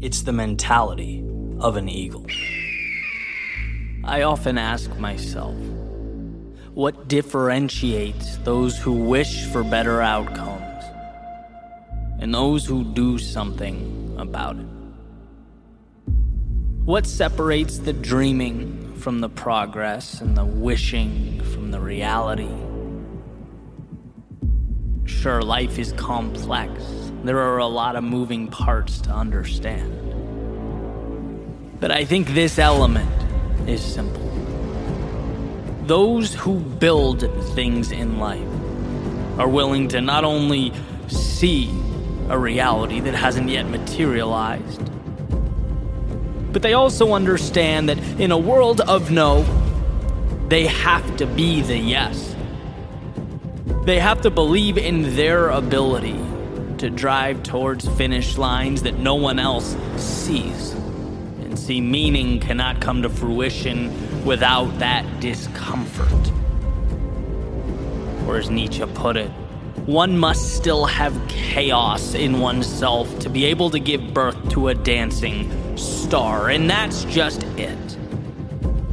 It's the mentality of an eagle. I often ask myself, what differentiates those who wish for better outcomes and those who do something about it? What separates the dreaming from the progress and the wishing from the reality? Sure, life is complex. There are a lot of moving parts to understand. But I think this element is simple. Those who build things in life are willing to not only see a reality that hasn't yet materialized, but they also understand that in a world of no, they have to be the yes. They have to believe in their ability to drive towards finish lines that no one else sees. And see, meaning cannot come to fruition without that discomfort. Or as Nietzsche put it, one must still have chaos in oneself to be able to give birth to a dancing star, and that's just it.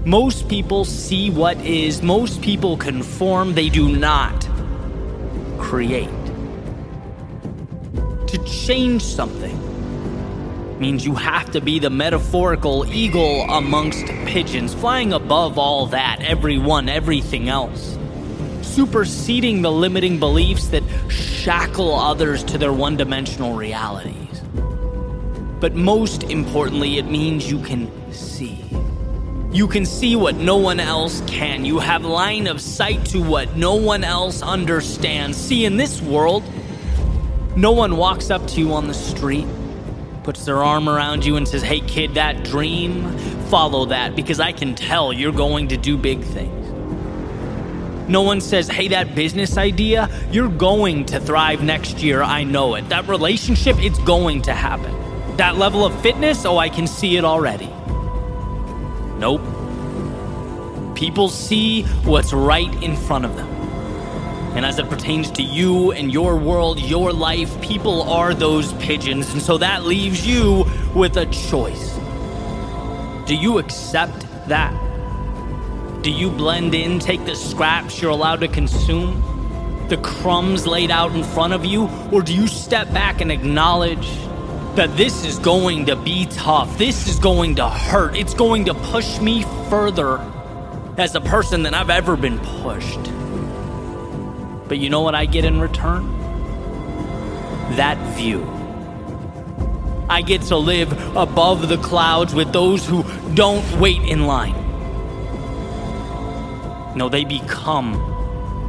Most people see what is, most people conform, they do not create. To change something means you have to be the metaphorical eagle amongst pigeons, flying above all that, everyone, everything else, superseding the limiting beliefs that shackle others to their one-dimensional realities. But most importantly, it means you can see. You can see what no one else can. You have line of sight to what no one else understands. See, in this world, no one walks up to you on the street, puts their arm around you and says, "Hey kid, that dream, follow that, because I can tell you're going to do big things." No one says, "Hey, that business idea, you're going to thrive next year, I know it. That relationship, it's going to happen. That level of fitness, oh, I can see it already." Nope. People see what's right in front of them. And as it pertains to you and your world, your life, people are those pigeons. And so that leaves you with a choice. Do you accept that? Do you blend in, take the scraps you're allowed to consume, the crumbs laid out in front of you? Or do you step back and acknowledge that this is going to be tough, this is going to hurt, it's going to push me further as a person than I've ever been pushed? But you know what I get in return? That view. I get to live above the clouds with those who don't wait in line. No, they become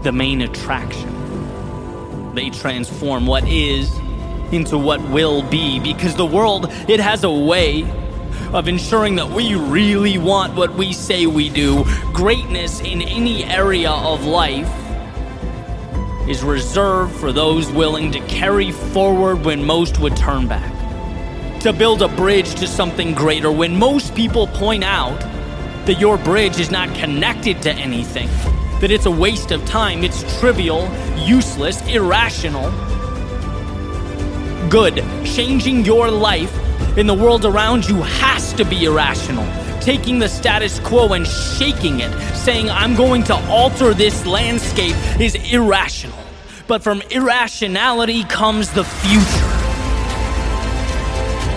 the main attraction. They transform what is into what will be, because the world, it has a way of ensuring that we really want what we say we do. Greatness in any area of life is reserved for those willing to carry forward when most would turn back, to build a bridge to something greater when most people point out that your bridge is not connected to anything, that it's a waste of time, it's trivial, useless, irrational. Good. Changing your life in the world around you has to be irrational. Taking the status quo and shaking it, saying, "I'm going to alter this landscape," is irrational. But from irrationality comes the future.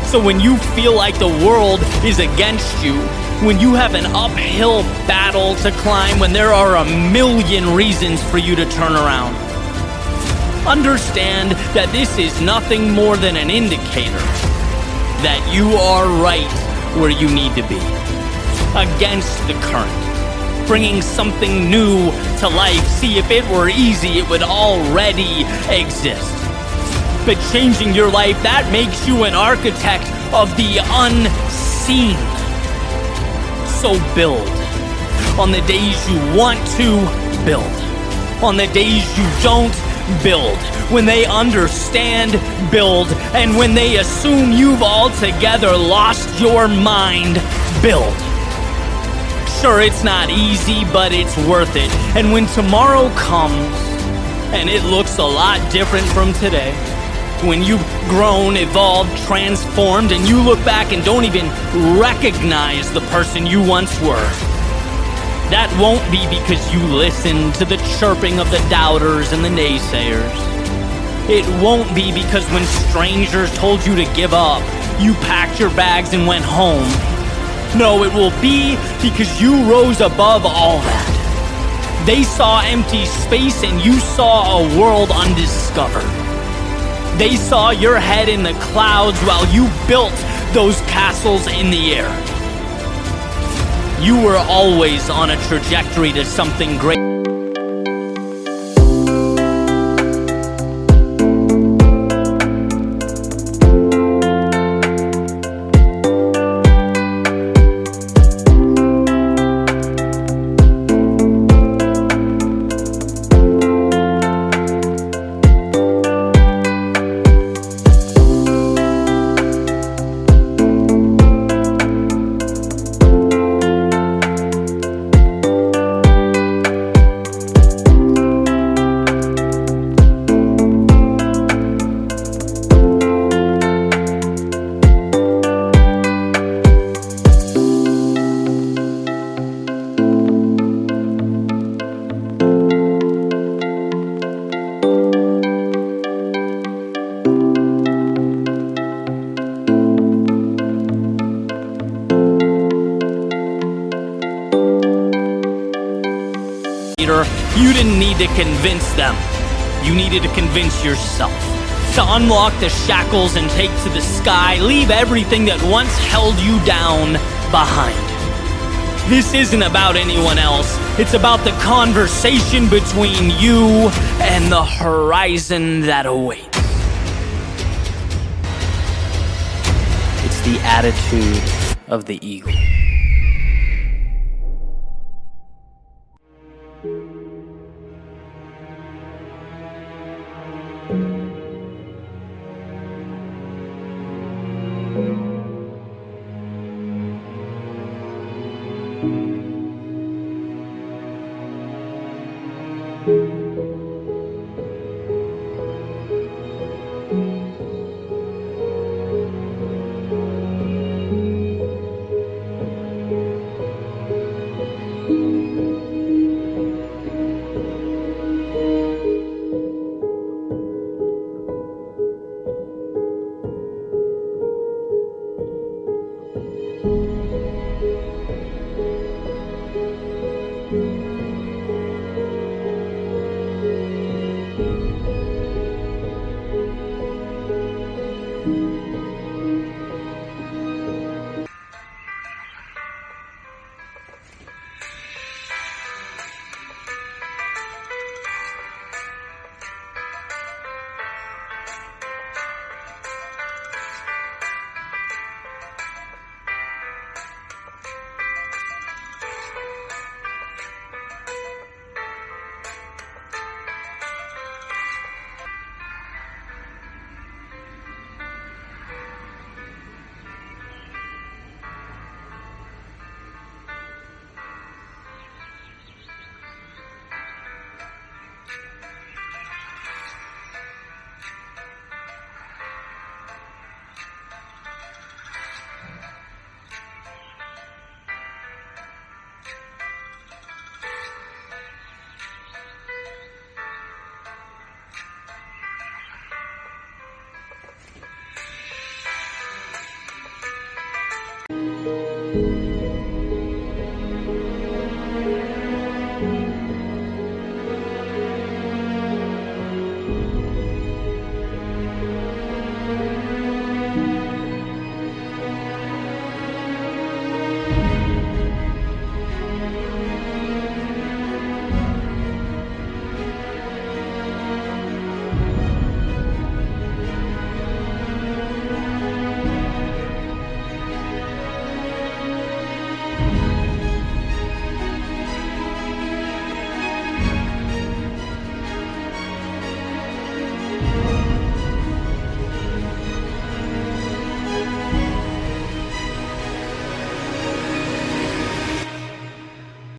So when you feel like the world is against you, when you have an uphill battle to climb, when there are a million reasons for you to turn around, understand that this is nothing more than an indicator that you are right where you need to be, against the current, bringing something new to life. See, if it were easy, it would already exist. But changing your life, that makes you an architect of the unseen. So build. On the days you want to, build. On the days you don't, build. When they understand, build. And when they assume you've altogether lost your mind, build. Sure, it's not easy, but it's worth it. And when tomorrow comes, and it looks a lot different from today, When you've grown, evolved, transformed, and you look back and don't even recognize the person you once were. That won't be because you listened to the chirping of the doubters and the naysayers. It won't be because when strangers told you to give up, you packed your bags and went home. No, it will be because you rose above all that. They saw empty space and you saw a world undiscovered. They saw your head in the clouds while you built those castles in the air. You were always on a trajectory to something great. You didn't need to convince them. You needed to convince yourself. To unlock the shackles and take to the sky, leave everything that once held you down behind. This isn't about anyone else. It's about the conversation between you and the horizon that awaits. It's the attitude of the eagle.